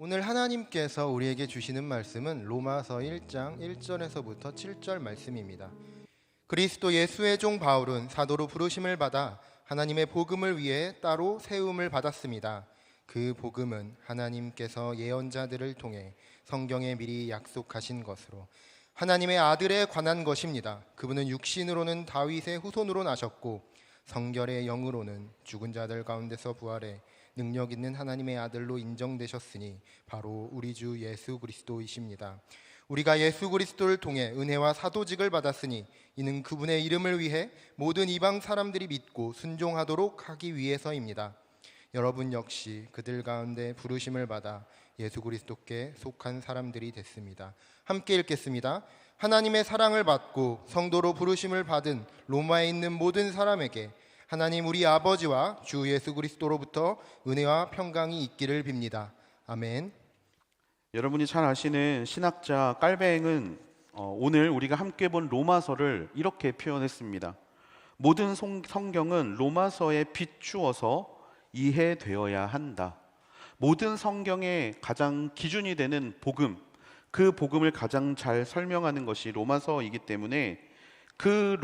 오늘 하나님께서 우리에게 주시는 말씀은 로마서 1장 1절에서부터 7절 말씀입니다. 그리스도 예수의 종 바울은 사도로 부르심을 받아 하나님의 복음을 위해 따로 세움을 받았습니다. 그 복음은 하나님께서 예언자들을 통해 성경에 미리 약속하신 것으로 하나님의 아들에 관한 것입니다. 그분은 육신으로는 다윗의 후손으로 나셨고 성결의 영으로는 죽은 자들 가운데서 부활해 능력 있는 하나님의 아들로 인정되셨으니 바로 우리 주 예수 그리스도이십니다. 우리가 예수 그리스도를 통해 은혜와 사도직을 받았으니 이는 그분의 이름을 위해 모든 이방 사람들이 믿고 순종하도록 하기 위해서입니다. 여러분 역시 그들 가운데 부르심을 받아 예수 그리스도께 속한 사람들이 됐습니다. 함께 읽겠습니다. 하나님의 사랑을 받고 성도로 부르심을 받은 로마에 있는 모든 사람에게 하나님 우리 아버지와 주 예수 그리스도로부터 은혜와 평강이 있기를 빕니다. 아멘. 여러분이 잘 아시는 신학자 깔뱅은 오늘 우리가 함께 본 로마서를 이렇게 표현했습니다. 모든 성경은 로마서에 비추어서 이해되어야 한다. 모든 성경의 가장 기준이 되는 복음, 그 복음을 가장 잘 설명하는 것이 로마서이기 때문에 그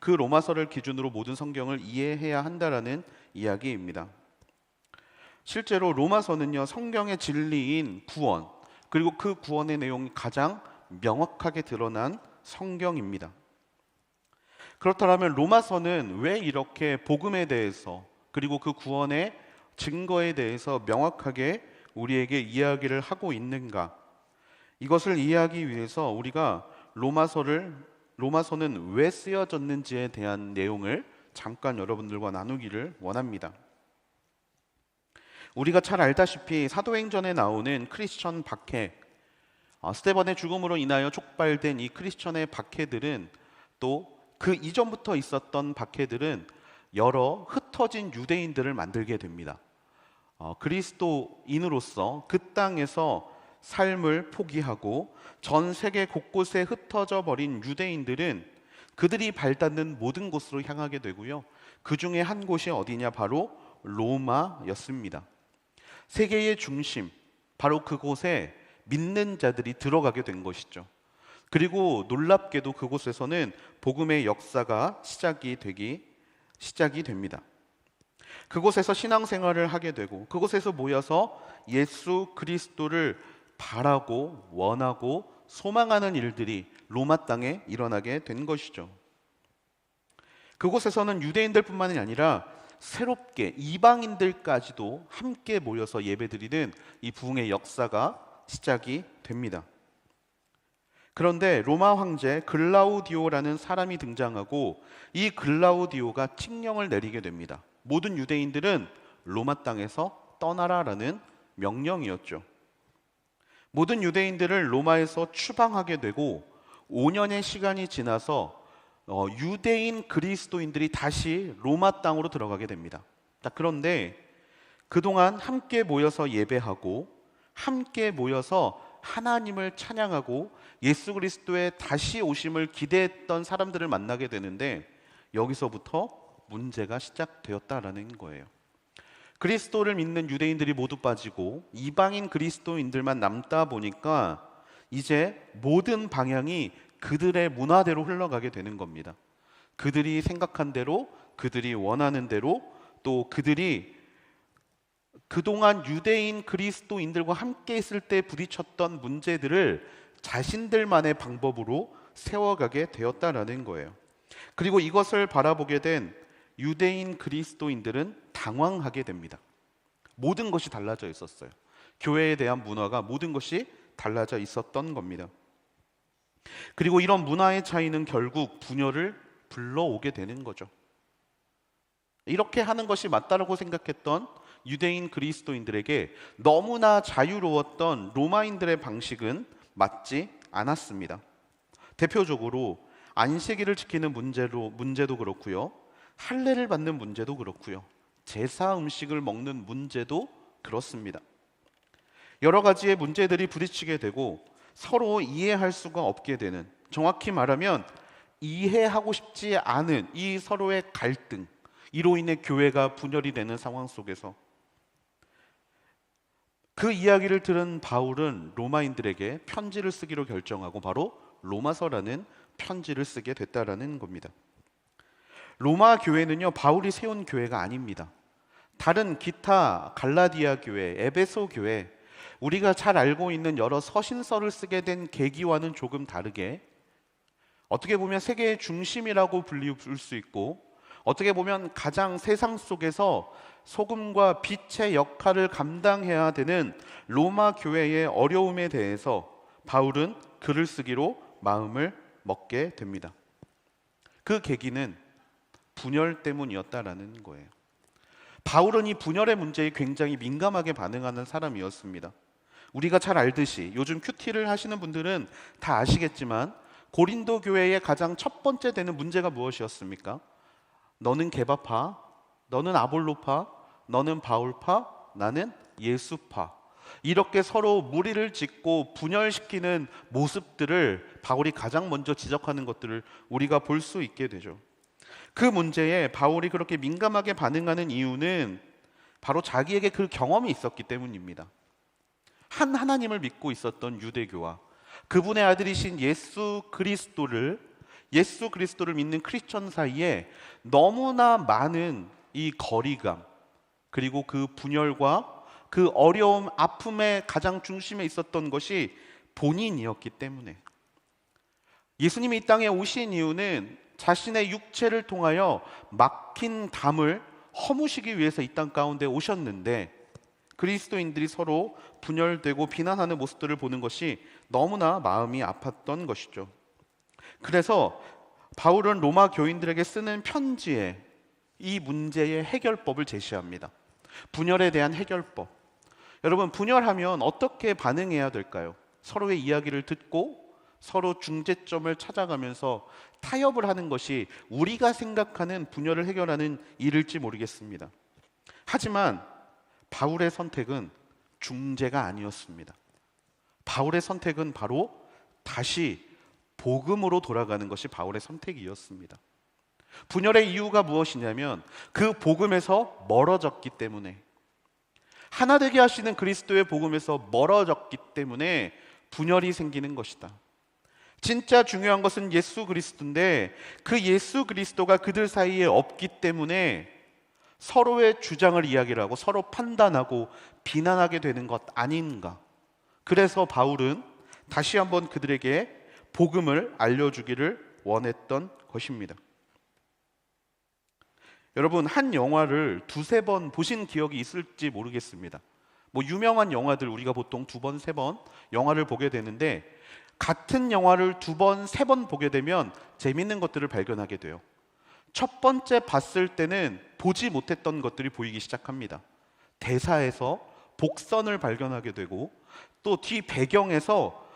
로마서를 기준으로 모든 성경을 이해해야 한다라는 이야기입니다. 실제로 로마서는요, 성경의 진리인 구원, 그리고 그 구원의 내용이 가장 명확하게 드러난 성경입니다. 그렇다면 로마서는 왜 이렇게 복음에 대해서 그리고 그 구원의 증거에 대해서 명확하게 우리에게 이야기를 하고 있는가? 이것을 이해하기 위해서 우리가 로마서는 왜 쓰여졌는지에 대한 내용을 잠깐 여러분들과 나누기를 원합니다. 우리가 잘 알다시피 사도행전에 나오는 크리스천 박해, 스데반의 죽음으로 인하여 촉발된 이 크리스천의 박해들은 또 그 이전부터 있었던 박해들은 여러 흩어진 유대인들을 만들게 됩니다. 그리스도인으로서 그 땅에서 삶을 포기하고 전 세계 곳곳에 흩어져 버린 유대인들은 그들이 발닿는 모든 곳으로 향하게 되고요. 그 중에 한 곳이 어디냐? 바로 로마였습니다. 세계의 중심, 바로 그곳에 믿는 자들이 들어가게 된 것이죠. 그리고 놀랍게도 그곳에서는 복음의 역사가 시작이 됩니다. 그곳에서 신앙생활을 하게 되고 그곳에서 모여서 예수 그리스도를 바라고 원하고 소망하는 일들이 로마 땅에 일어나게 된 것이죠. 그곳에서는 유대인들뿐만이 아니라 새롭게 이방인들까지도 함께 모여서 예배드리는 이 부흥의 역사가 시작이 됩니다. 그런데 로마 황제 글라우디오라는 사람이 등장하고 이 글라우디오가 칙령을 내리게 됩니다. 모든 유대인들은 로마 땅에서 떠나라라는 명령이었죠. 모든 유대인들을 로마에서 추방하게 되고 5년의 시간이 지나서 유대인 그리스도인들이 다시 로마 땅으로 들어가게 됩니다. 그런데 그동안 함께 모여서 예배하고 함께 모여서 하나님을 찬양하고 예수 그리스도의 다시 오심을 기대했던 사람들을 만나게 되는데 여기서부터 문제가 시작되었다라는 거예요. 그리스도를 믿는 유대인들이 모두 빠지고 이방인 그리스도인들만 남다 보니까 이제 모든 방향이 그들의 문화대로 흘러가게 되는 겁니다. 그들이 생각한 대로, 그들이 원하는 대로, 또 그들이 그동안 유대인 그리스도인들과 함께 있을 때 부딪혔던 문제들을 자신들만의 방법으로 세워가게 되었다라는 거예요. 그리고 이것을 바라보게 된 유대인 그리스도인들은 당황하게 됩니다. 모든 것이 달라져 있었어요. 교회에 대한 문화가 모든 것이 달라져 있었던 겁니다. 그리고 이런 문화의 차이는 결국 분열을 불러오게 되는 거죠. 이렇게 하는 것이 맞다라고 생각했던 유대인 그리스도인들에게 너무나 자유로웠던 로마인들의 방식은 맞지 않았습니다. 대표적으로 안식일을 지키는 문제도 그렇고요. 할례를 받는 문제도 그렇고요. 제사 음식을 먹는 문제도 그렇습니다. 여러 가지의 문제들이 부딪히게 되고 서로 이해할 수가 없게 되는, 정확히 말하면 이해하고 싶지 않은 이 서로의 갈등, 이로 인해 교회가 분열이 되는 상황 속에서 그 이야기를 들은 바울은 로마인들에게 편지를 쓰기로 결정하고 바로 로마서라는 편지를 쓰게 됐다라는 겁니다. 로마 교회는요, 바울이 세운 교회가 아닙니다. 다른 기타 갈라디아 교회, 에베소 교회, 우리가 잘 알고 있는 여러 서신서를 쓰게 된 계기와는 조금 다르게 어떻게 보면 세계의 중심이라고 불릴 수 있고, 어떻게 보면 가장 세상 속에서 소금과 빛의 역할을 감당해야 되는 로마 교회의 어려움에 대해서 바울은 글을 쓰기로 마음을 먹게 됩니다. 그 계기는 분열 때문이었다라는 거예요. 바울은 이 분열의 문제에 굉장히 민감하게 반응하는 사람이었습니다. 우리가 잘 알듯이 요즘 큐티를 하시는 분들은 다 아시겠지만 고린도 교회의 가장 첫 번째 되는 문제가 무엇이었습니까? 너는 게바파, 너는 아볼로파, 너는 바울파, 나는 예수파. 이렇게 서로 무리를 짓고 분열시키는 모습들을 바울이 가장 먼저 지적하는 것들을 우리가 볼 수 있게 되죠. 그 문제에 바울이 그렇게 민감하게 반응하는 이유는 바로 자기에게 그 경험이 있었기 때문입니다. 한 하나님을 믿고 있었던 유대교와 그분의 아들이신 예수 그리스도를 믿는 크리스천 사이에 너무나 많은 이 거리감, 그리고 그 분열과 그 어려움, 아픔의 가장 중심에 있었던 것이 본인이었기 때문에, 예수님이 이 땅에 오신 이유는 자신의 육체를 통하여 막힌 담을 허무시기 위해서 이 땅 가운데 오셨는데, 그리스도인들이 서로 분열되고 비난하는 모습들을 보는 것이 너무나 마음이 아팠던 것이죠. 그래서 바울은 로마 교인들에게 쓰는 편지에 이 문제의 해결법을 제시합니다. 분열에 대한 해결법. 여러분, 분열하면 어떻게 반응해야 될까요? 서로의 이야기를 듣고 서로 중재점을 찾아가면서 타협을 하는 것이 우리가 생각하는 분열을 해결하는 일일지 모르겠습니다. 하지만 바울의 선택은 중재가 아니었습니다. 바울의 선택은 바로 다시 복음으로 돌아가는 것이 바울의 선택이었습니다. 분열의 이유가 무엇이냐면 그 복음에서 멀어졌기 때문에, 하나 되게 하시는 그리스도의 복음에서 멀어졌기 때문에 분열이 생기는 것이다. 진짜 중요한 것은 예수 그리스도인데 그 예수 그리스도가 그들 사이에 없기 때문에 서로의 주장을 이야기를 하고 서로 판단하고 비난하게 되는 것 아닌가. 그래서 바울은 다시 한번 그들에게 복음을 알려주기를 원했던 것입니다. 여러분, 한 영화를 두세 번 보신 기억이 있을지 모르겠습니다. 유명한 영화들 우리가 보통 두 번, 세 번 영화를 보게 되는데, 같은 영화를 두 번, 세 번 보게 되면 재밌는 것들을 발견하게 돼요. 첫 번째 봤을 때는 보지 못했던 것들이 보이기 시작합니다. 대사에서 복선을 발견하게 되고, 또 뒤 배경에서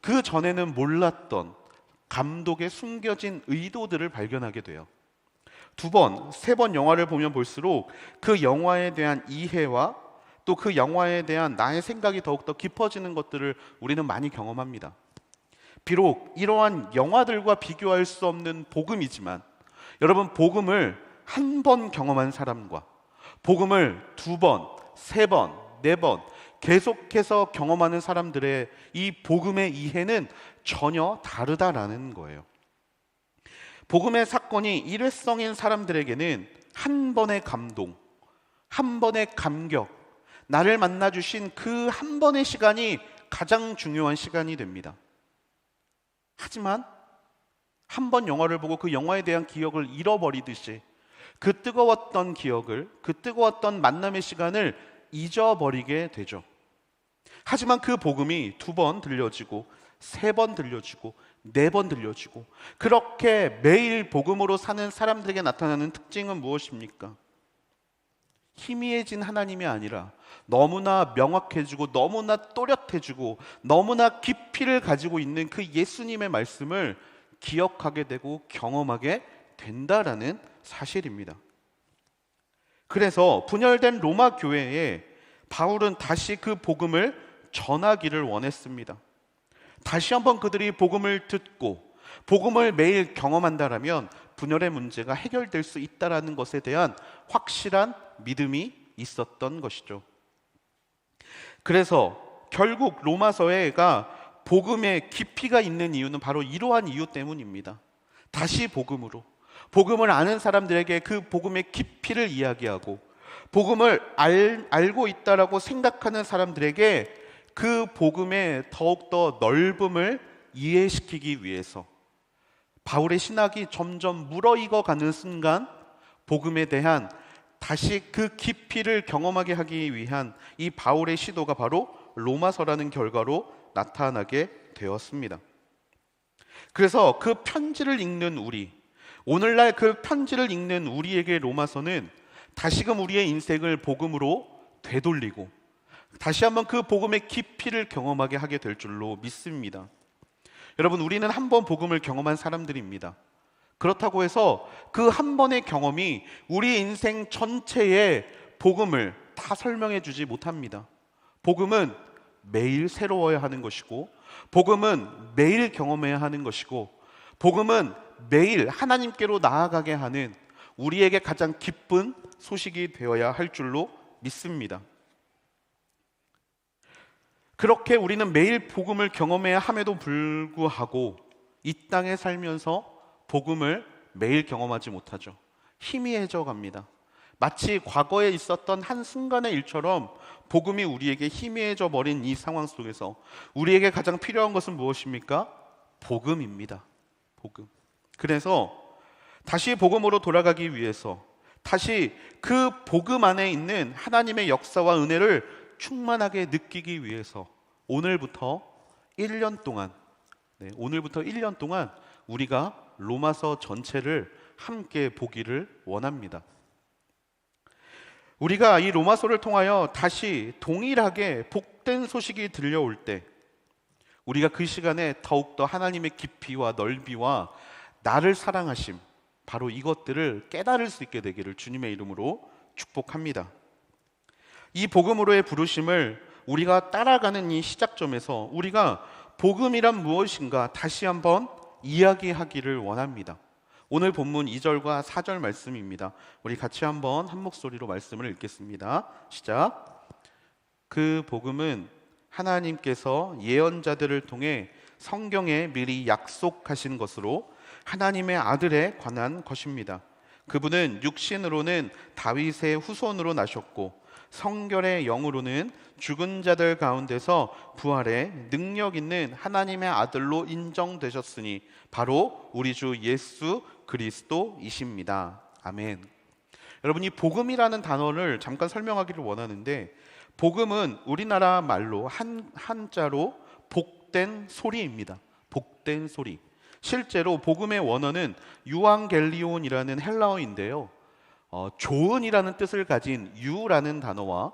그 전에는 몰랐던 감독의 숨겨진 의도들을 발견하게 돼요. 두 번, 세 번 영화를 보면 볼수록 그 영화에 대한 이해와 또 그 영화에 대한 나의 생각이 더욱더 깊어지는 것들을 우리는 많이 경험합니다. 비록 이러한 영화들과 비교할 수 없는 복음이지만, 여러분, 복음을 한 번 경험한 사람과 복음을 두 번, 세 번, 네 번 계속해서 경험하는 사람들의 이 복음의 이해는 전혀 다르다라는 거예요. 복음의 사건이 일회성인 사람들에게는 한 번의 감동, 한 번의 감격, 나를 만나주신 그 한 번의 시간이 가장 중요한 시간이 됩니다. 하지만 한 번 영화를 보고 그 영화에 대한 기억을 잃어버리듯이 그 뜨거웠던 기억을, 그 뜨거웠던 만남의 시간을 잊어버리게 되죠. 하지만 그 복음이 두 번 들려지고 세 번 들려지고 네 번 들려지고, 그렇게 매일 복음으로 사는 사람들에게 나타나는 특징은 무엇입니까? 희미해진 하나님이 아니라 너무나 명확해지고 너무나 또렷해지고 너무나 깊이를 가지고 있는 그 예수님의 말씀을 기억하게 되고 경험하게 된다라는 사실입니다. 그래서 분열된 로마 교회에 바울은 다시 그 복음을 전하기를 원했습니다. 다시 한번 그들이 복음을 듣고 복음을 매일 경험한다라면 분열의 문제가 해결될 수 있다라는 것에 대한 확실한 믿음이 있었던 것이죠. 그래서 결국 로마서에가 복음의 깊이가 있는 이유는 바로 이러한 이유 때문입니다. 다시 복음으로, 복음을 아는 사람들에게 그 복음의 깊이를 이야기하고, 복음을 알고 있다라고 생각하는 사람들에게 그 복음의 더욱더 넓음을 이해시키기 위해서 바울의 신학이 점점 무르익어 가는 순간 복음에 대한 다시 그 깊이를 경험하게 하기 위한 이 바울의 시도가 바로 로마서라는 결과로 나타나게 되었습니다. 그래서 그 편지를 읽는 우리, 오늘날 그 편지를 읽는 우리에게 로마서는 다시금 우리의 인생을 복음으로 되돌리고 다시 한번 그 복음의 깊이를 경험하게 하게 될 줄로 믿습니다. 여러분, 우리는 한 번 복음을 경험한 사람들입니다. 그렇다고 해서 그 한 번의 경험이 우리 인생 전체의 복음을 다 설명해 주지 못합니다. 복음은 매일 새로워야 하는 것이고, 복음은 매일 경험해야 하는 것이고, 복음은 매일 하나님께로 나아가게 하는 우리에게 가장 기쁜 소식이 되어야 할 줄로 믿습니다. 그렇게 우리는 매일 복음을 경험해야 함에도 불구하고 이 땅에 살면서 복음을 매일 경험하지 못하죠. 희미해져 갑니다. 마치 과거에 있었던 한 순간의 일처럼 복음이 우리에게 희미해져 버린 이 상황 속에서 우리에게 가장 필요한 것은 무엇입니까? 복음입니다. 복음. 그래서 다시 복음으로 돌아가기 위해서, 다시 그 복음 안에 있는 하나님의 역사와 은혜를 충만하게 느끼기 위해서 오늘부터 1년 동안 우리가 로마서 전체를 함께 보기를 원합니다. 우리가 이 로마서를 통하여 다시 동일하게 복된 소식이 들려올 때 우리가 그 시간에 더욱더 하나님의 깊이와 넓이와 나를 사랑하심, 바로 이것들을 깨달을 수 있게 되기를 주님의 이름으로 축복합니다. 이 복음으로의 부르심을 우리가 따라가는 이 시작점에서 우리가 복음이란 무엇인가 다시 한번 이야기하기를 원합니다. 오늘 본문 2절과 4절 말씀입니다. 우리 같이 한번 한 목소리로 말씀을 읽겠습니다. 시작. 그 복음은 하나님께서 예언자들을 통해 성경에 미리 약속하신 것으로 하나님의 아들에 관한 것입니다. 그분은 육신으로는 다윗의 후손으로 나셨고 성결의 영으로는 죽은 자들 가운데서 부활의 능력 있는 하나님의 아들로 인정되셨으니 바로 우리 주 예수 그리스도이십니다. 아멘. 여러분, 이 복음이라는 단어를 잠깐 설명하기를 원하는데, 복음은 우리나라 말로 한자로 복된 소리입니다. 복된 소리. 실제로 복음의 원어는 유앙겔리온이라는 헬라어인데요, 좋은이라는 뜻을 가진 유라는 단어와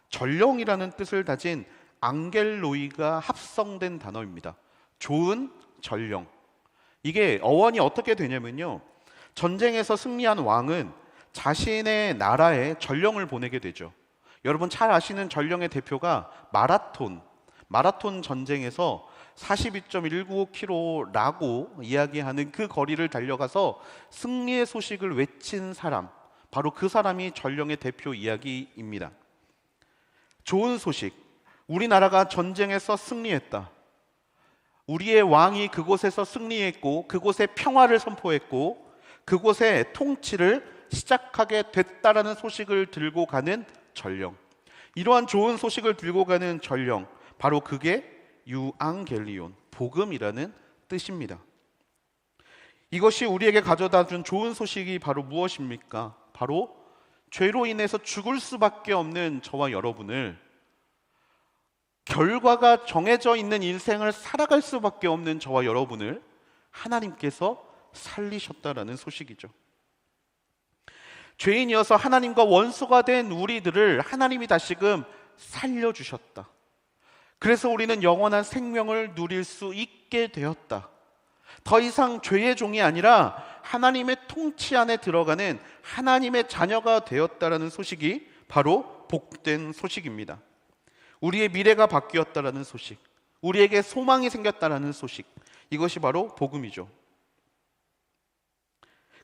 전령이라는 뜻을 가진 앙겔로이가 합성된 단어입니다. 좋은, 전령. 이게 어원이 어떻게 되냐면요, 전쟁에서 승리한 왕은 자신의 나라에 전령을 보내게 되죠. 여러분 잘 아시는 전령의 대표가 마라톤 전쟁에서 42.195km라고 이야기하는 그 거리를 달려가서 승리의 소식을 외친 사람, 바로 그 사람이 전령의 대표 이야기입니다. 좋은 소식, 우리나라가 전쟁에서 승리했다. 우리의 왕이 그곳에서 승리했고 그곳에 평화를 선포했고 그곳에 통치를 시작하게 됐다라는 소식을 들고 가는 전령. 이러한 좋은 소식을 들고 가는 전령, 바로 그게 유앙겔리온, 복음이라는 뜻입니다. 이것이 우리에게 가져다 준 좋은 소식이 바로 무엇입니까? 바로 죄로 인해서 죽을 수밖에 없는 저와 여러분을, 결과가 정해져 있는 인생을 살아갈 수밖에 없는 저와 여러분을 하나님께서 살리셨다라는 소식이죠. 죄인이어서 하나님과 원수가 된 우리들을 하나님이 다시금 살려주셨다. 그래서 우리는 영원한 생명을 누릴 수 있게 되었다. 더 이상 죄의 종이 아니라 하나님의 통치 안에 들어가는 하나님의 자녀가 되었다라는 소식이 바로 복된 소식입니다. 우리의 미래가 바뀌었다라는 소식, 우리에게 소망이 생겼다라는 소식, 이것이 바로 복음이죠.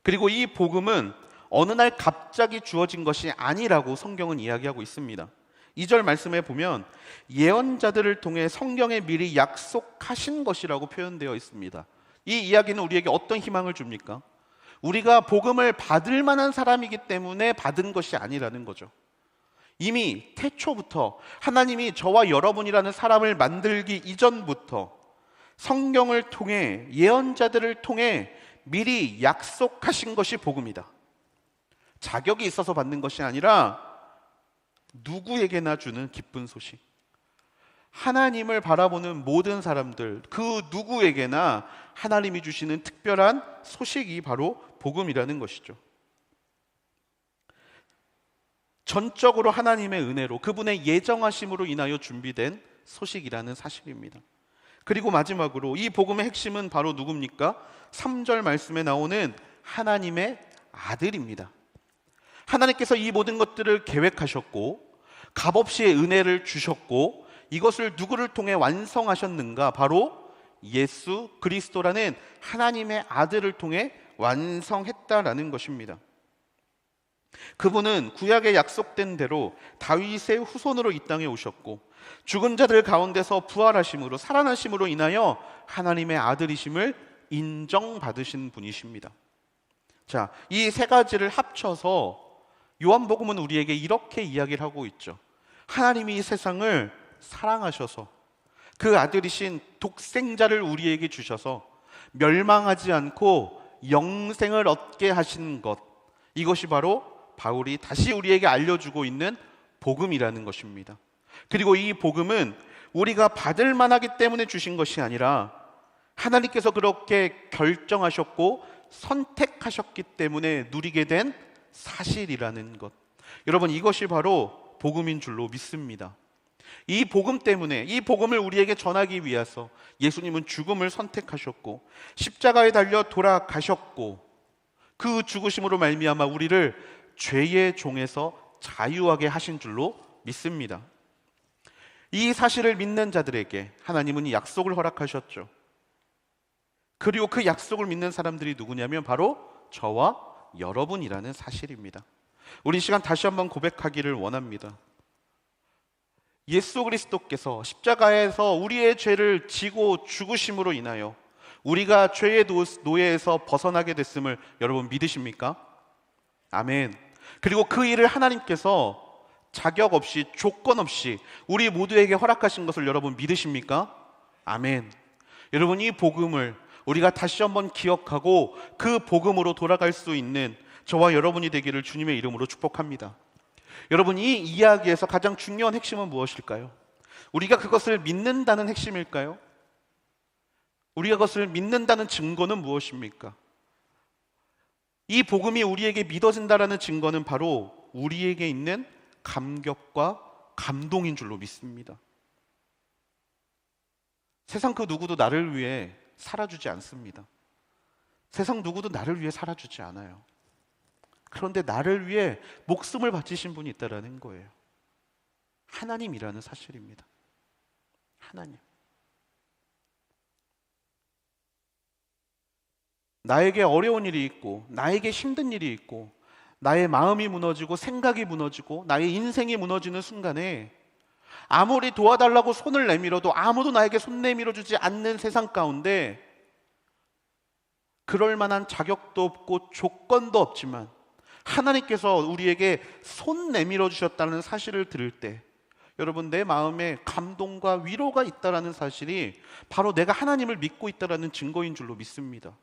그리고 이 복음은 어느 날 갑자기 주어진 것이 아니라고 성경은 이야기하고 있습니다. 2절 말씀에 보면 예언자들을 통해 성경에 미리 약속하신 것이라고 표현되어 있습니다. 이 이야기는 우리에게 어떤 희망을 줍니까? 우리가 복음을 받을 만한 사람이기 때문에 받은 것이 아니라는 거죠. 이미 태초부터 하나님이 저와 여러분이라는 사람을 만들기 이전부터 성경을 통해 예언자들을 통해 미리 약속하신 것이 복음이다. 자격이 있어서 받는 것이 아니라 누구에게나 주는 기쁜 소식. 하나님을 바라보는 모든 사람들, 그 누구에게나 하나님이 주시는 특별한 소식이 바로 복음이라는 것이죠. 전적으로 하나님의 은혜로 그분의 예정하심으로 인하여 준비된 소식이라는 사실입니다. 그리고 마지막으로 이 복음의 핵심은 바로 누굽니까? 3절 말씀에 나오는 하나님의 아들입니다. 하나님께서 이 모든 것들을 계획하셨고 값없이 은혜를 주셨고 이것을 누구를 통해 완성하셨는가? 바로 예수 그리스도라는 하나님의 아들을 통해 완성했다라는 것입니다. 그분은 구약에 약속된 대로 다윗의 후손으로 이 땅에 오셨고 죽은 자들 가운데서 부활하심으로 살아나심으로 인하여 하나님의 아들이심을 인정받으신 분이십니다. 자, 이 세 가지를 합쳐서 요한복음은 우리에게 이렇게 이야기를 하고 있죠. 하나님이 이 세상을 사랑하셔서 그 아들이신 독생자를 우리에게 주셔서 멸망하지 않고 영생을 얻게 하신 것, 이것이 바로 바울이 다시 우리에게 알려주고 있는 복음이라는 것입니다. 그리고 이 복음은 우리가 받을 만하기 때문에 주신 것이 아니라 하나님께서 그렇게 결정하셨고 선택하셨기 때문에 누리게 된 사실이라는 것. 여러분, 이것이 바로 복음인 줄로 믿습니다. 이 복음 때문에, 이 복음을 우리에게 전하기 위해서 예수님은 죽음을 선택하셨고 십자가에 달려 돌아가셨고 그 죽으심으로 말미암아 우리를 죄의 종에서 자유하게 하신 줄로 믿습니다. 이 사실을 믿는 자들에게 하나님은 약속을 허락하셨죠. 그리고 그 약속을 믿는 사람들이 누구냐면 바로 저와 여러분이라는 사실입니다. 우리 이 시간 다시 한번 고백하기를 원합니다. 예수 그리스도께서 십자가에서 우리의 죄를 지고 죽으심으로 인하여 우리가 죄의 노예에서 벗어나게 됐음을 여러분 믿으십니까? 아멘. 그리고 그 일을 하나님께서 자격 없이 조건 없이 우리 모두에게 허락하신 것을 여러분 믿으십니까? 아멘. 여러분, 이 복음을 우리가 다시 한번 기억하고 그 복음으로 돌아갈 수 있는 저와 여러분이 되기를 주님의 이름으로 축복합니다. 여러분, 이 이야기에서 가장 중요한 핵심은 무엇일까요? 우리가 그것을 믿는다는 핵심일까요? 우리가 그것을 믿는다는 증거는 무엇입니까? 이 복음이 우리에게 믿어진다라는 증거는 바로 우리에게 있는 감격과 감동인 줄로 믿습니다. 세상 그 누구도 나를 위해 살아주지 않습니다. 세상 누구도 나를 위해 살아주지 않아요. 그런데 나를 위해 목숨을 바치신 분이 있다라는 거예요. 하나님이라는 사실입니다. 하나님. 나에게 어려운 일이 있고 나에게 힘든 일이 있고 나의 마음이 무너지고 생각이 무너지고 나의 인생이 무너지는 순간에 아무리 도와달라고 손을 내밀어도 아무도 나에게 손 내밀어주지 않는 세상 가운데 그럴 만한 자격도 없고 조건도 없지만 하나님께서 우리에게 손 내밀어 주셨다는 사실을 들을 때 여러분, 내 마음에 감동과 위로가 있다는 사실이 바로 내가 하나님을 믿고 있다는 증거인 줄로 믿습니다.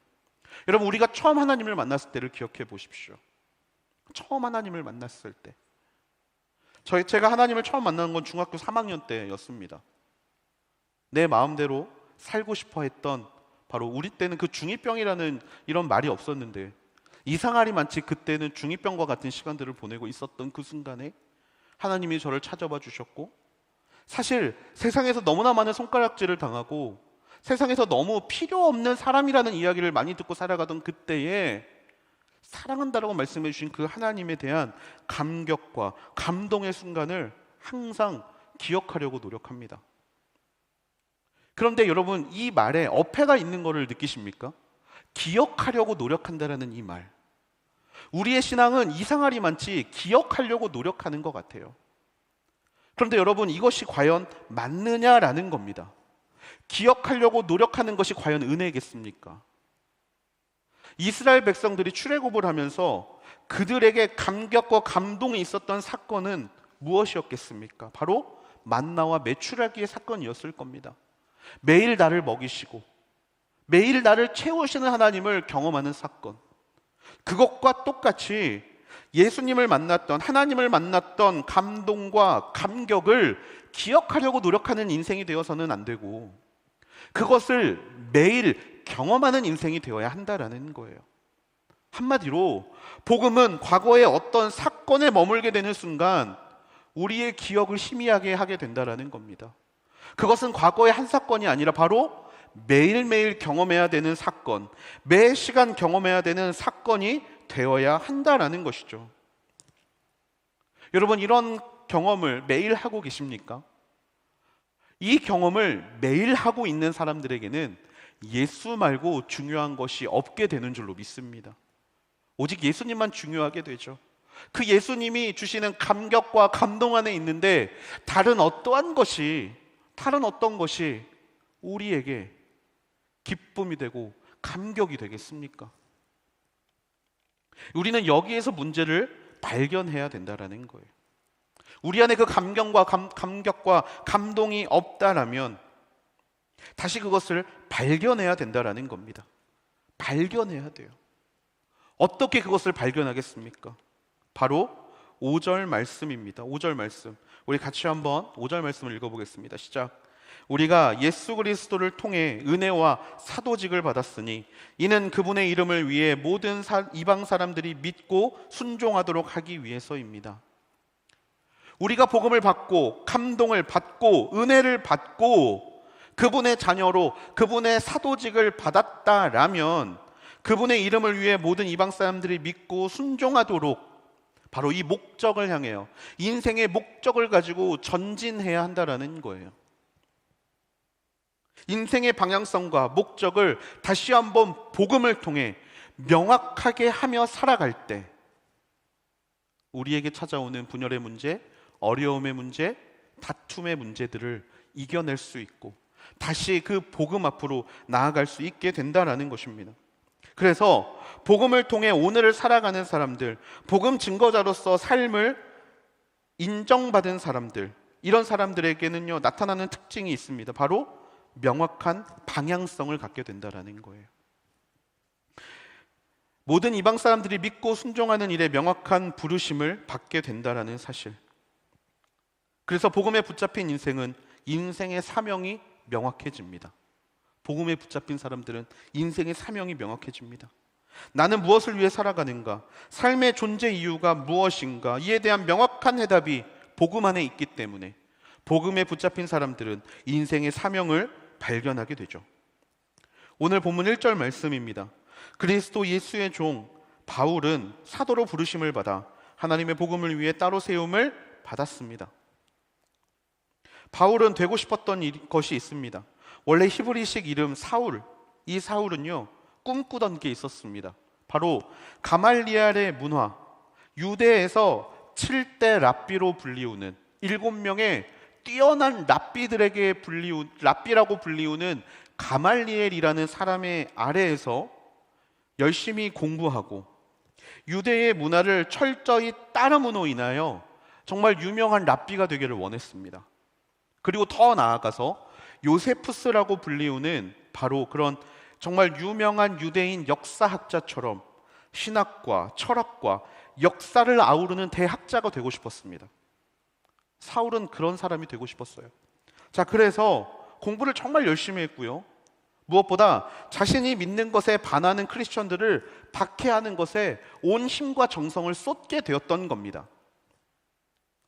여러분, 우리가 처음 하나님을 만났을 때를 기억해 보십시오. 처음 하나님을 만났을 때, 제가 하나님을 처음 만난 건 중학교 3학년 때였습니다. 내 마음대로 살고 싶어 했던, 바로 우리 때는 그 중2병이라는 이런 말이 없었는데 이상할이 많지 그때는 중2병과 같은 시간들을 보내고 있었던 그 순간에 하나님이 저를 찾아봐 주셨고, 사실 세상에서 너무나 많은 손가락질을 당하고 세상에서 너무 필요 없는 사람이라는 이야기를 많이 듣고 살아가던 그때에 사랑한다라고 말씀해 주신 그 하나님에 대한 감격과 감동의 순간을 항상 기억하려고 노력합니다. 그런데 여러분, 이 말에 어폐가 있는 것을 느끼십니까? 기억하려고 노력한다라는 이 말, 우리의 신앙은 이상할이 많지 기억하려고 노력하는 것 같아요. 그런데 여러분, 이것이 과연 맞느냐라는 겁니다. 기억하려고 노력하는 것이 과연 은혜겠습니까? 이스라엘 백성들이 출애굽을 하면서 그들에게 감격과 감동이 있었던 사건은 무엇이었겠습니까? 바로 만나와 메추라기의 사건이었을 겁니다. 매일 나를 먹이시고 매일 나를 채우시는 하나님을 경험하는 사건, 그것과 똑같이 예수님을 만났던, 하나님을 만났던 감동과 감격을 기억하려고 노력하는 인생이 되어서는 안 되고 그것을 매일 경험하는 인생이 되어야 한다라는 거예요. 한마디로 복음은 과거의 어떤 사건에 머물게 되는 순간 우리의 기억을 희미하게 하게 된다라는 겁니다. 그것은 과거의 한 사건이 아니라 바로 매일매일 경험해야 되는 사건, 매 시간 경험해야 되는 사건이 되어야 한다라는 것이죠. 여러분, 이런 경험을 매일 하고 계십니까? 이 경험을 매일 하고 있는 사람들에게는 예수 말고 중요한 것이 없게 되는 줄로 믿습니다. 오직 예수님만 중요하게 되죠. 그 예수님이 주시는 감격과 감동 안에 있는데 다른 어떤 것이 우리에게 기쁨이 되고 감격이 되겠습니까? 우리는 여기에서 문제를 발견해야 된다라는 거예요. 우리 안에 그 감격과 감동이 없다라면 다시 그것을 발견해야 된다라는 겁니다. 발견해야 돼요. 어떻게 그것을 발견하겠습니까? 바로 5절 말씀입니다. 5절 말씀. 우리 같이 한번 5절 말씀을 읽어보겠습니다. 시작. 우리가 예수 그리스도를 통해 은혜와 사도직을 받았으니 이는 그분의 이름을 위해 모든 이방 사람들이 믿고 순종하도록 하기 위해서입니다. 우리가 복음을 받고 감동을 받고 은혜를 받고 그분의 자녀로 그분의 사도직을 받았다라면 그분의 이름을 위해 모든 이방 사람들이 믿고 순종하도록 바로 이 목적을 향해요. 인생의 목적을 가지고 전진해야 한다라는 거예요. 인생의 방향성과 목적을 다시 한번 복음을 통해 명확하게 하며 살아갈 때 우리에게 찾아오는 분열의 문제, 어려움의 문제, 다툼의 문제들을 이겨낼 수 있고 다시 그 복음 앞으로 나아갈 수 있게 된다는 것입니다. 그래서 복음을 통해 오늘을 살아가는 사람들, 복음 증거자로서 삶을 인정받은 사람들, 이런 사람들에게는요 나타나는 특징이 있습니다. 바로 명확한 방향성을 갖게 된다는 거예요. 모든 이방 사람들이 믿고 순종하는 일에 명확한 부르심을 받게 된다는 사실. 그래서 복음에 붙잡힌 인생은 인생의 사명이 명확해집니다. 복음에 붙잡힌 사람들은 인생의 사명이 명확해집니다. 나는 무엇을 위해 살아가는가? 삶의 존재 이유가 무엇인가? 이에 대한 명확한 해답이 복음 안에 있기 때문에 복음에 붙잡힌 사람들은 인생의 사명을 발견하게 되죠. 오늘 본문 1절 말씀입니다. 그리스도 예수의 종 바울은 사도로 부르심을 받아 하나님의 복음을 위해 따로 세움을 받았습니다. 바울은 되고 싶었던 것이 있습니다. 원래 히브리식 이름 사울, 이 사울은요 꿈꾸던 게 있었습니다. 바로 가말리엘의 문화, 유대에서 7대 랍비로 불리우는 7명의 뛰어난 랍비라고 불리우는 가말리엘이라는 사람의 아래에서 열심히 공부하고 유대의 문화를 철저히 따름으로 인하여 정말 유명한 랍비가 되기를 원했습니다. 그리고 더 나아가서 요세푸스라고 불리우는 바로 그런 정말 유명한 유대인 역사학자처럼 신학과 철학과 역사를 아우르는 대학자가 되고 싶었습니다. 사울은 그런 사람이 되고 싶었어요. 자, 그래서 공부를 정말 열심히 했고요. 무엇보다 자신이 믿는 것에 반하는 크리스천들을 박해하는 것에 온 힘과 정성을 쏟게 되었던 겁니다.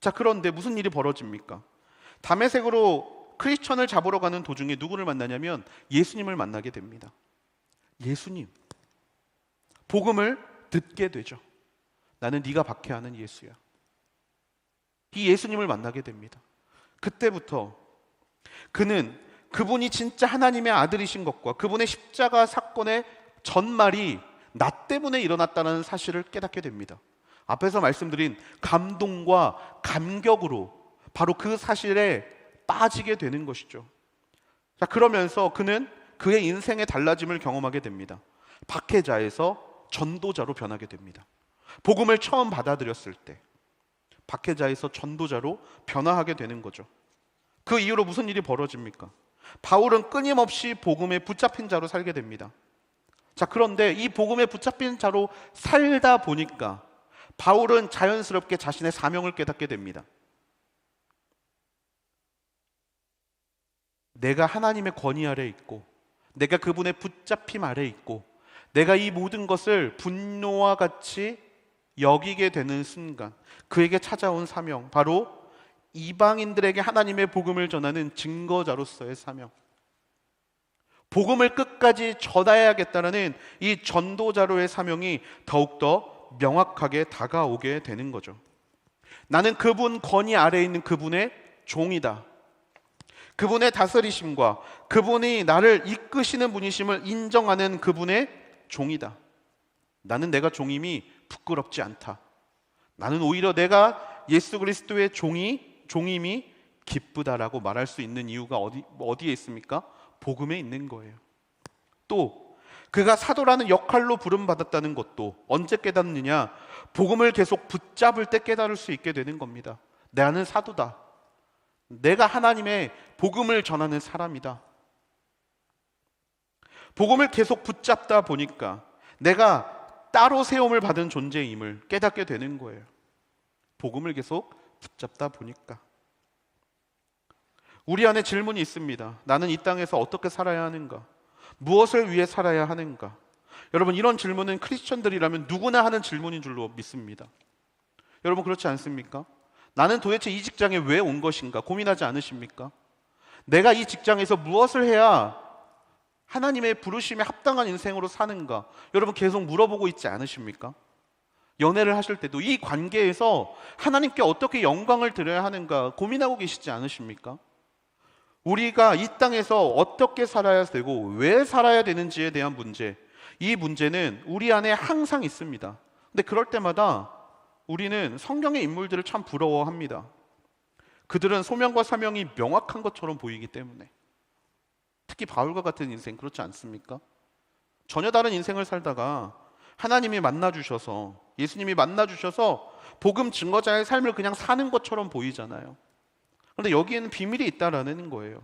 자, 그런데 무슨 일이 벌어집니까? 다메섹으로 크리스천을 잡으러 가는 도중에 누구를 만나냐면 예수님을 만나게 됩니다. 예수님, 복음을 듣게 되죠. 나는 네가 박해하는 예수야. 이 예수님을 만나게 됩니다. 그때부터 그는 그분이 진짜 하나님의 아들이신 것과 그분의 십자가 사건의 전말이 나 때문에 일어났다는 사실을 깨닫게 됩니다. 앞에서 말씀드린 감동과 감격으로 바로 그 사실에 빠지게 되는 것이죠. 자, 그러면서 그는 그의 인생의 달라짐을 경험하게 됩니다. 박해자에서 전도자로 변하게 됩니다. 복음을 처음 받아들였을 때 박해자에서 전도자로 변화하게 되는 거죠. 그 이후로 무슨 일이 벌어집니까? 바울은 끊임없이 복음에 붙잡힌 자로 살게 됩니다. 자, 그런데 이 복음에 붙잡힌 자로 살다 보니까 바울은 자연스럽게 자신의 사명을 깨닫게 됩니다. 내가 하나님의 권위 아래 있고, 내가 그분의 붙잡힘 아래 있고, 내가 이 모든 것을 분노와 같이 여기게 되는 순간 그에게 찾아온 사명, 바로 이방인들에게 하나님의 복음을 전하는 증거자로서의 사명, 복음을 끝까지 전해야겠다는 이 전도자로의 사명이 더욱더 명확하게 다가오게 되는 거죠. 나는 그분 권위 아래에 있는 그분의 종이다. 그분의 다스리심과 그분이 나를 이끄시는 분이심을 인정하는 그분의 종이다. 나는 내가 종임이 부끄럽지 않다. 나는 오히려 내가 예수 그리스도의 종임이 기쁘다라고 말할 수 있는 이유가 어디에 있습니까? 복음에 있는 거예요. 또 그가 사도라는 역할로 부름받았다는 것도 언제 깨닫느냐? 복음을 계속 붙잡을 때 깨달을 수 있게 되는 겁니다. 나는 사도다. 내가 하나님의 복음을 전하는 사람이다. 복음을 계속 붙잡다 보니까 내가 따로 세움을 받은 존재임을 깨닫게 되는 거예요. 복음을 계속 붙잡다 보니까. 우리 안에 질문이 있습니다. 나는 이 땅에서 어떻게 살아야 하는가? 무엇을 위해 살아야 하는가? 여러분, 이런 질문은 크리스천들이라면 누구나 하는 질문인 줄로 믿습니다. 여러분, 그렇지 않습니까? 나는 도대체 이 직장에 왜 온 것인가 고민하지 않으십니까? 내가 이 직장에서 무엇을 해야 하나님의 부르심에 합당한 인생으로 사는가? 여러분, 계속 물어보고 있지 않으십니까? 연애를 하실 때도 이 관계에서 하나님께 어떻게 영광을 드려야 하는가 고민하고 계시지 않으십니까? 우리가 이 땅에서 어떻게 살아야 되고 왜 살아야 되는지에 대한 문제, 이 문제는 우리 안에 항상 있습니다. 근데 그럴 때마다 우리는 성경의 인물들을 참 부러워합니다. 그들은 소명과 사명이 명확한 것처럼 보이기 때문에. 특히 바울과 같은 인생, 그렇지 않습니까? 전혀 다른 인생을 살다가 하나님이 만나주셔서, 예수님이 만나주셔서 복음 증거자의 삶을 그냥 사는 것처럼 보이잖아요. 그런데 여기에는 비밀이 있다라는 거예요.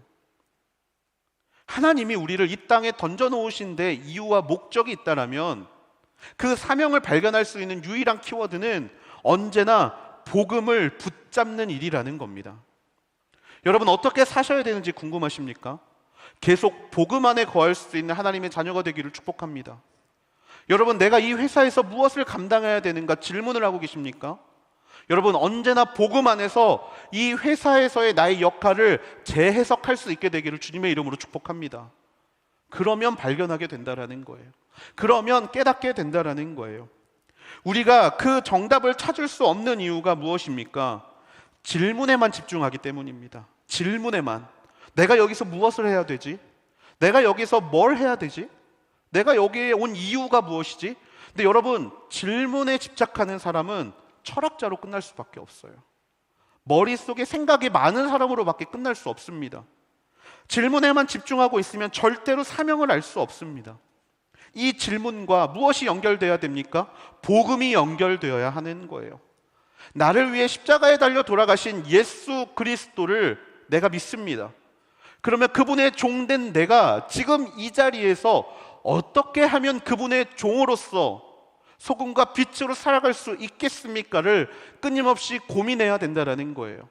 하나님이 우리를 이 땅에 던져놓으신 데 이유와 목적이 있다라면 그 사명을 발견할 수 있는 유일한 키워드는 언제나 복음을 붙잡는 일이라는 겁니다. 여러분, 어떻게 사셔야 되는지 궁금하십니까? 계속 복음 안에 거할 수 있는 하나님의 자녀가 되기를 축복합니다. 여러분, 내가 이 회사에서 무엇을 감당해야 되는가 질문을 하고 계십니까? 여러분, 언제나 복음 안에서 이 회사에서의 나의 역할을 재해석할 수 있게 되기를 주님의 이름으로 축복합니다. 그러면 발견하게 된다라는 거예요. 그러면 깨닫게 된다라는 거예요. 우리가 그 정답을 찾을 수 없는 이유가 무엇입니까? 질문에만 집중하기 때문입니다. 질문에만. 내가 여기서 무엇을 해야 되지? 내가 여기서 뭘 해야 되지? 내가 여기에 온 이유가 무엇이지? 근데 여러분, 질문에 집착하는 사람은 철학자로 끝날 수밖에 없어요. 머릿속에 생각이 많은 사람으로밖에 끝날 수 없습니다. 질문에만 집중하고 있으면 절대로 사명을 알 수 없습니다. 이 질문과 무엇이 연결되어야 됩니까? 복음이 연결되어야 하는 거예요. 나를 위해 십자가에 달려 돌아가신 예수 그리스도를 내가 믿습니다. 그러면 그분의 종된 내가 지금 이 자리에서 어떻게 하면 그분의 종으로서 소금과 빛으로 살아갈 수 있겠습니까를 끊임없이 고민해야 된다는 거예요.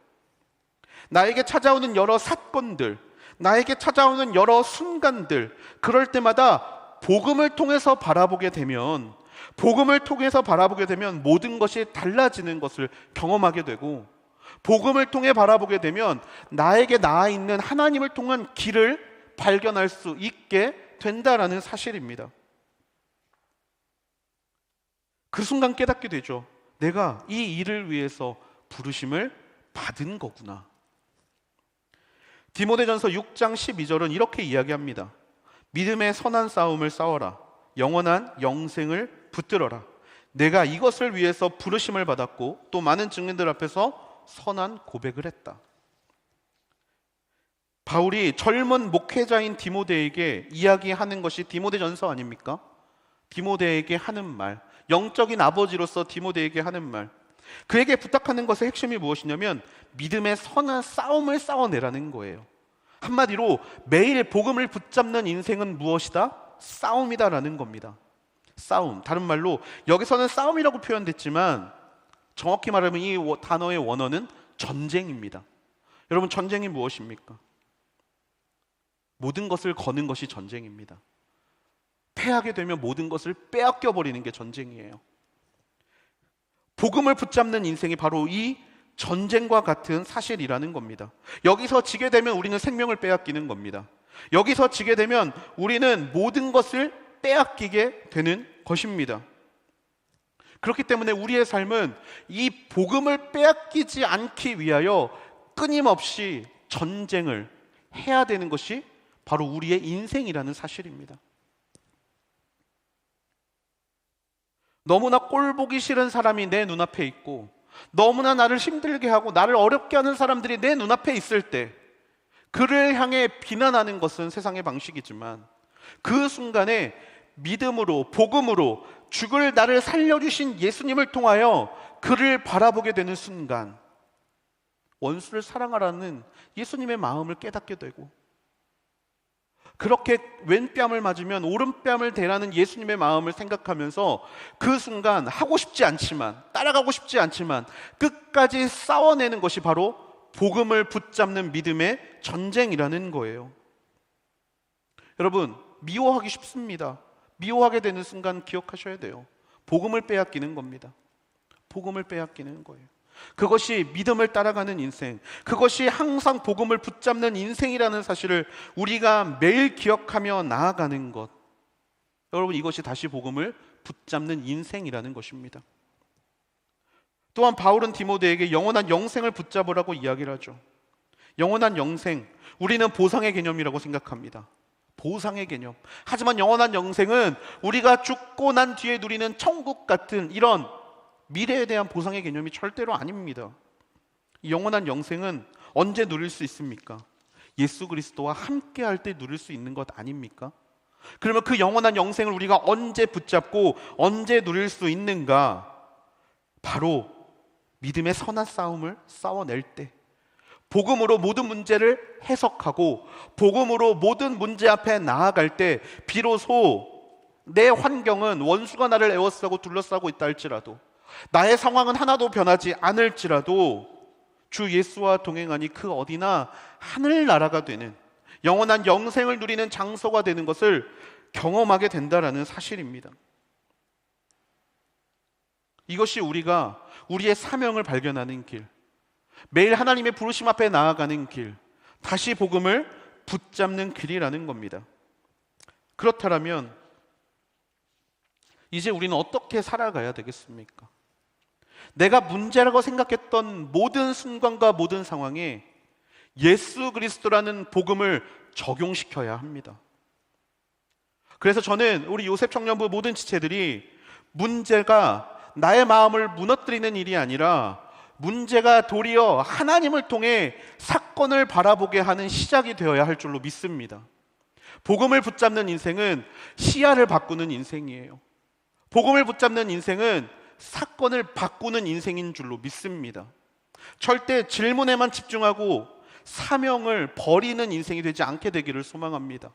나에게 찾아오는 여러 사건들, 나에게 찾아오는 여러 순간들, 그럴 때마다 복음을 통해서 바라보게 되면 모든 것이 달라지는 것을 경험하게 되고, 복음을 통해 바라보게 되면 나에게 나아 있는 하나님을 통한 길을 발견할 수 있게 된다라는 사실입니다. 그 순간 깨닫게 되죠. 내가 이 일을 위해서 부르심을 받은 거구나. 디모데전서 6장 12절은 이렇게 이야기합니다. 믿음의 선한 싸움을 싸워라. 영원한 영생을 붙들어라. 내가 이것을 위해서 부르심을 받았고 또 많은 증인들 앞에서 선한 고백을 했다. 바울이 젊은 목회자인 디모데에게 이야기하는 것이 디모데전서 아닙니까? 디모데에게 하는 말, 영적인 아버지로서 디모데에게 하는 말, 그에게 부탁하는 것의 핵심이 무엇이냐면 믿음의 선한 싸움을 싸워내라는 거예요. 한마디로 매일 복음을 붙잡는 인생은 무엇이다? 싸움이다라는 겁니다. 싸움, 다른 말로 여기서는 싸움이라고 표현됐지만 정확히 말하면 이 단어의 원어는 전쟁입니다. 여러분, 전쟁이 무엇입니까? 모든 것을 거는 것이 전쟁입니다. 패하게 되면 모든 것을 빼앗겨 버리는 게 전쟁이에요. 복음을 붙잡는 인생이 바로 이 전쟁과 같은 사실이라는 겁니다. 여기서 지게 되면 우리는 생명을 빼앗기는 겁니다. 여기서 지게 되면 우리는 모든 것을 빼앗기게 되는 것입니다. 그렇기 때문에 우리의 삶은 이 복음을 빼앗기지 않기 위하여 끊임없이 전쟁을 해야 되는 것이 바로 우리의 인생이라는 사실입니다. 너무나 꼴보기 싫은 사람이 내 눈앞에 있고 너무나 나를 힘들게 하고 나를 어렵게 하는 사람들이 내 눈앞에 있을 때 그를 향해 비난하는 것은 세상의 방식이지만 그 순간에 믿음으로, 복음으로 죽을 나를 살려주신 예수님을 통하여 그를 바라보게 되는 순간 원수를 사랑하라는 예수님의 마음을 깨닫게 되고, 그렇게 왼뺨을 맞으면 오른뺨을 대라는 예수님의 마음을 생각하면서 그 순간 하고 싶지 않지만, 따라가고 싶지 않지만 끝까지 싸워내는 것이 바로 복음을 붙잡는 믿음의 전쟁이라는 거예요. 여러분, 미워하기 쉽습니다. 미워하게 되는 순간 기억하셔야 돼요. 복음을 빼앗기는 겁니다. 복음을 빼앗기는 거예요. 그것이 믿음을 따라가는 인생, 그것이 항상 복음을 붙잡는 인생이라는 사실을 우리가 매일 기억하며 나아가는 것, 여러분, 이것이 다시 복음을 붙잡는 인생이라는 것입니다. 또한 바울은 디모데에게 영원한 영생을 붙잡으라고 이야기를 하죠. 영원한 영생, 우리는 보상의 개념이라고 생각합니다. 보상의 개념. 하지만 영원한 영생은 우리가 죽고 난 뒤에 누리는 천국 같은 이런 미래에 대한 보상의 개념이 절대로 아닙니다. 이 영원한 영생은 언제 누릴 수 있습니까? 예수 그리스도와 함께 할 때 누릴 수 있는 것 아닙니까? 그러면 그 영원한 영생을 우리가 언제 붙잡고 언제 누릴 수 있는가? 바로 믿음의 선한 싸움을 싸워낼 때, 복음으로 모든 문제를 해석하고 복음으로 모든 문제 앞에 나아갈 때 비로소 내 환경은 원수가 나를 에워싸고 둘러싸고 있다 할지라도, 나의 상황은 하나도 변하지 않을지라도 주 예수와 동행하니 그 어디나 하늘나라가 되는 영원한 영생을 누리는 장소가 되는 것을 경험하게 된다라는 사실입니다. 이것이 우리가 우리의 사명을 발견하는 길, 매일 하나님의 부르심 앞에 나아가는 길, 다시 복음을 붙잡는 길이라는 겁니다. 그렇다면 이제 우리는 어떻게 살아가야 되겠습니까? 내가 문제라고 생각했던 모든 순간과 모든 상황에 예수 그리스도라는 복음을 적용시켜야 합니다. 그래서 저는 우리 요셉 청년부 모든 지체들이 문제가 나의 마음을 무너뜨리는 일이 아니라 문제가 도리어 하나님을 통해 사건을 바라보게 하는 시작이 되어야 할 줄로 믿습니다. 복음을 붙잡는 인생은 시야를 바꾸는 인생이에요. 복음을 붙잡는 인생은 사건을 바꾸는 인생인 줄로 믿습니다. 절대 질문에만 집중하고 사명을 버리는 인생이 되지 않게 되기를 소망합니다.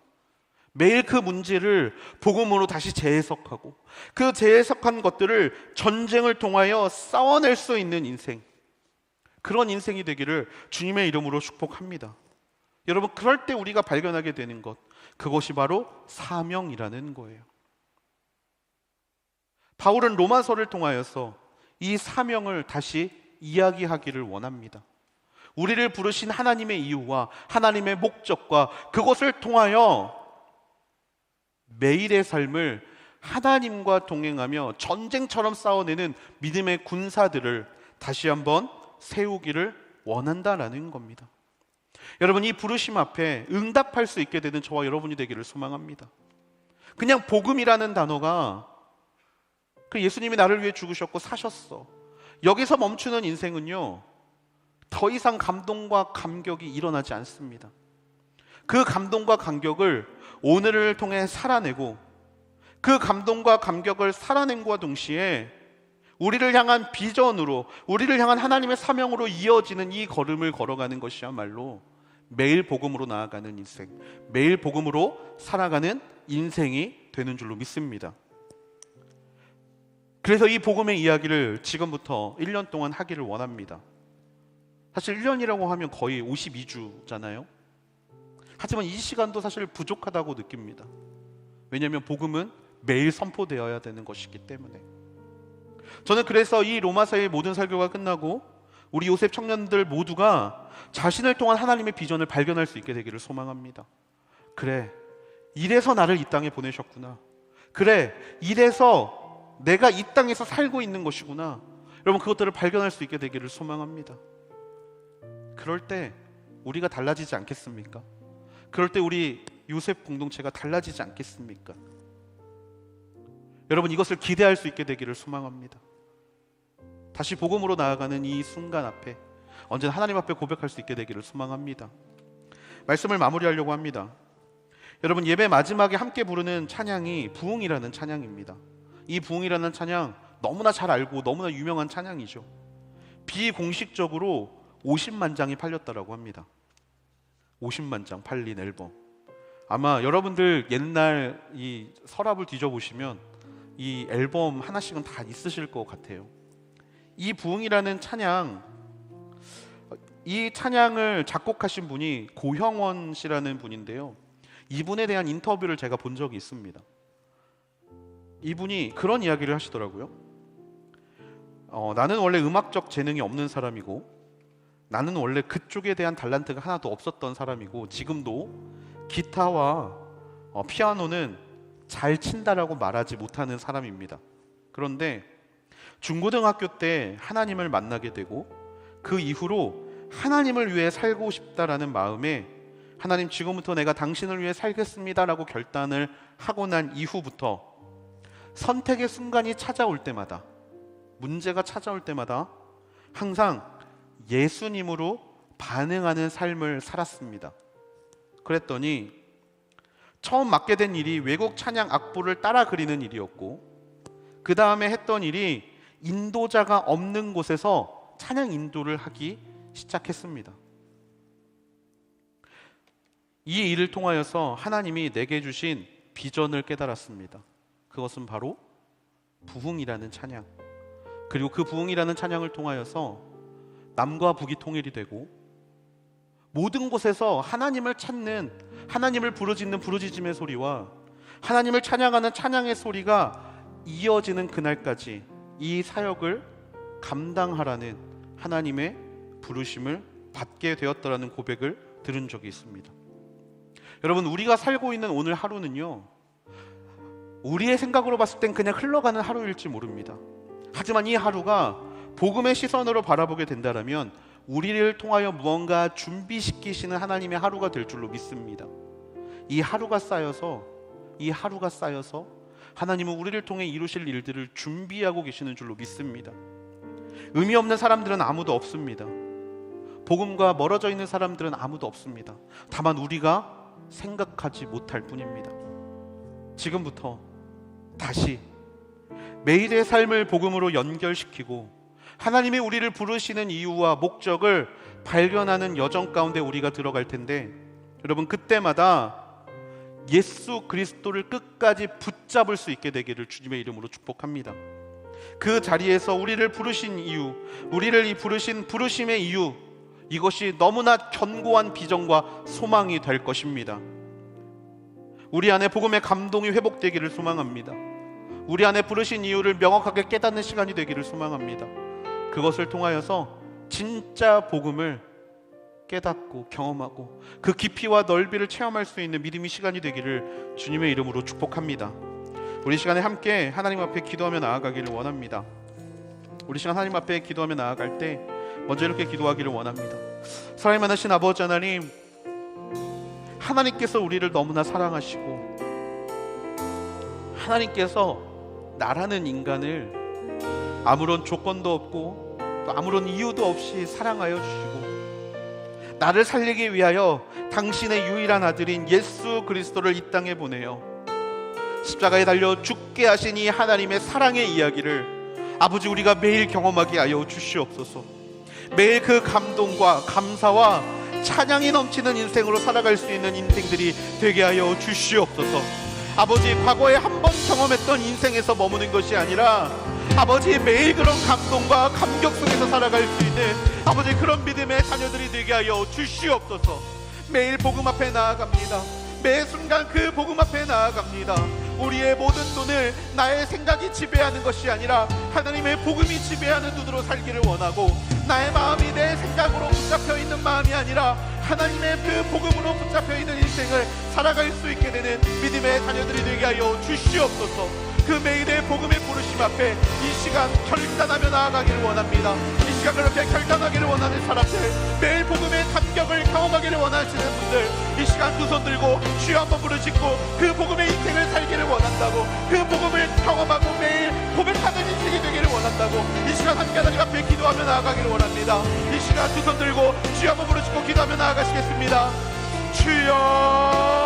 매일 그 문제를 복음으로 다시 재해석하고 그 재해석한 것들을 전쟁을 통하여 싸워낼 수 있는 인생, 그런 인생이 되기를 주님의 이름으로 축복합니다. 여러분, 그럴 때 우리가 발견하게 되는 것, 그것이 바로 사명이라는 거예요. 바울은 로마서를 통하여서 이 사명을 다시 이야기하기를 원합니다. 우리를 부르신 하나님의 이유와 하나님의 목적과 그것을 통하여 매일의 삶을 하나님과 동행하며 전쟁처럼 싸워내는 믿음의 군사들을 다시 한번 세우기를 원한다라는 겁니다. 여러분, 이 부르심 앞에 응답할 수 있게 되는 저와 여러분이 되기를 소망합니다. 그냥 복음이라는 단어가 그 예수님이 나를 위해 죽으셨고 사셨어, 여기서 멈추는 인생은요, 더 이상 감동과 감격이 일어나지 않습니다. 그 감동과 감격을 오늘을 통해 살아내고, 그 감동과 감격을 살아낸과 동시에 우리를 향한 비전으로, 우리를 향한 하나님의 사명으로 이어지는 이 걸음을 걸어가는 것이야말로 매일 복음으로 나아가는 인생, 매일 복음으로 살아가는 인생이 되는 줄로 믿습니다. 그래서 이 복음의 이야기를 지금부터 1년 동안 하기를 원합니다. 사실 1년이라고 하면 거의 52주잖아요. 하지만 이 시간도 사실 부족하다고 느낍니다. 왜냐하면 복음은 매일 선포되어야 되는 것이기 때문에. 저는 그래서 이 로마서의 모든 설교가 끝나고 우리 요셉 청년들 모두가 자신을 통한 하나님의 비전을 발견할 수 있게 되기를 소망합니다. 그래, 이래서 나를 이 땅에 보내셨구나. 그래, 이래서 내가 이 땅에서 살고 있는 것이구나. 여러분, 그것들을 발견할 수 있게 되기를 소망합니다. 그럴 때 우리가 달라지지 않겠습니까? 그럴 때 우리 요셉 공동체가 달라지지 않겠습니까? 여러분, 이것을 기대할 수 있게 되기를 소망합니다. 다시 복음으로 나아가는 이 순간 앞에 언제나 하나님 앞에 고백할 수 있게 되기를 소망합니다. 말씀을 마무리하려고 합니다. 여러분, 예배 마지막에 함께 부르는 찬양이 부흥이라는 찬양입니다. 이 부흥이라는 찬양 너무나 잘 알고 너무나 유명한 찬양이죠. 비공식적으로 50만 장이 팔렸다라고 합니다. 50만 장 팔린 앨범. 아마 여러분들 옛날 이 서랍을 뒤져보시면 이 앨범 하나씩은 다 있으실 것 같아요. 이 부흥이라는 찬양, 이 찬양을 작곡하신 분이 고형원 씨라는 분인데요. 이분에 대한 인터뷰를 제가 본 적이 있습니다. 이분이 그런 이야기를 하시더라고요. 나는 원래 음악적 재능이 없는 사람이고, 나는 원래 그쪽에 대한 달란트가 하나도 없었던 사람이고, 지금도 기타와 피아노는 잘 친다라고 말하지 못하는 사람입니다. 그런데 중고등학교 때 하나님을 만나게 되고, 그 이후로 하나님을 위해 살고 싶다라는 마음에 하나님, 지금부터 내가 당신을 위해 살겠습니다라고 결단을 하고 난 이후부터 선택의 순간이 찾아올 때마다, 문제가 찾아올 때마다 항상 예수님으로 반응하는 삶을 살았습니다. 그랬더니 처음 맡게 된 일이 외국 찬양 악보를 따라 그리는 일이었고, 그 다음에 했던 일이 인도자가 없는 곳에서 찬양 인도를 하기 시작했습니다. 이 일을 통하여서 하나님이 내게 주신 비전을 깨달았습니다. 그것은 바로 부흥이라는 찬양, 그리고 그 부흥이라는 찬양을 통하여서 남과 북이 통일이 되고, 모든 곳에서 하나님을 찾는, 하나님을 부르짖는 부르짖음의 소리와 하나님을 찬양하는 찬양의 소리가 이어지는 그날까지 이 사역을 감당하라는 하나님의 부르심을 받게 되었다라는 고백을 들은 적이 있습니다. 여러분, 우리가 살고 있는 오늘 하루는요, 우리의 생각으로 봤을 땐 그냥 흘러가는 하루일지 모릅니다. 하지만 이 하루가 복음의 시선으로 바라보게 된다면 우리를 통하여 무언가 준비시키시는 하나님의 하루가 될 줄로 믿습니다. 이 하루가 쌓여서 하나님은 우리를 통해 이루실 일들을 준비하고 계시는 줄로 믿습니다. 의미 없는 사람들은 아무도 없습니다. 복음과 멀어져 있는 사람들은 아무도 없습니다. 다만 우리가 생각하지 못할 뿐입니다. 지금부터 다시 매일의 삶을 복음으로 연결시키고 하나님이 우리를 부르시는 이유와 목적을 발견하는 여정 가운데 우리가 들어갈 텐데, 여러분, 그때마다 예수 그리스도를 끝까지 붙잡을 수 있게 되기를 주님의 이름으로 축복합니다. 그 자리에서 우리를 부르신 이유, 우리를 이 부르신 부르심의 이유, 이것이 너무나 견고한 비전과 소망이 될 것입니다. 우리 안에 복음의 감동이 회복되기를 소망합니다. 우리 안에 부르신 이유를 명확하게 깨닫는 시간이 되기를 소망합니다. 그것을 통하여서 진짜 복음을 깨닫고 경험하고 그 깊이와 넓이를 체험할 수 있는 믿음의 시간이 되기를 주님의 이름으로 축복합니다. 우리 시간에 함께 하나님 앞에 기도하며 나아가기를 원합니다. 우리 시간 하나님 앞에 기도하며 나아갈 때 먼저 이렇게 기도하기를 원합니다. 사랑이 많으신 아버지 하나님, 하나님께서 우리를 너무나 사랑하시고 하나님께서 나라는 인간을 아무런 조건도 없고 또 아무런 이유도 없이 사랑하여 주시고 나를 살리기 위하여 당신의 유일한 아들인 예수 그리스도를 이 땅에 보내요 십자가에 달려 죽게 하신 이 하나님의 사랑의 이야기를 아버지 우리가 매일 경험하게 하여 주시옵소서. 매일 그 감동과 감사와 찬양이 넘치는 인생으로 살아갈 수 있는 인생들이 되게 하여 주시옵소서. 아버지 과거에 한 번 경험했던 인생에서 머무는 것이 아니라 아버지 매일 그런 감동과 감격 속에서 살아갈 수 있는 아버지 그런 믿음의 자녀들이 되게 하여 주시옵소서. 매일 복음 앞에 나아갑니다. 매 순간 그 복음 앞에 나아갑니다. 우리의 모든 눈을 나의 생각이 지배하는 것이 아니라 하나님의 복음이 지배하는 눈으로 살기를 원하고 나의 마음이 내 생각으로 붙잡혀 있는 마음이 아니라 하나님의 그 복음으로 붙잡혀 있는 인생을 살아갈 수 있게 되는 믿음의 자녀들이 되게 하여 주시옵소서. 그 매일의 복음의 부르심 앞에 이 시간 결단하며 나아가기를 원합니다. 이 시간 그렇게 결단하기를 원하는 사람들, 매일 복음의 감격을 경험하기를 원하시는 분들, 이 시간 두 손 들고 주여 한번 부르짖고 그 복음의 인생을 살기를 원한다고, 그 복음을 경험하고 매일 고백하는 인생이 되기를 원한다고 이 시간 함께 하나님 앞에 기도하며 나아가기를 원합니다. 이 시간 두 손 들고 주여 한번 부르짖고 기도하며 나아가시겠습니다. 주여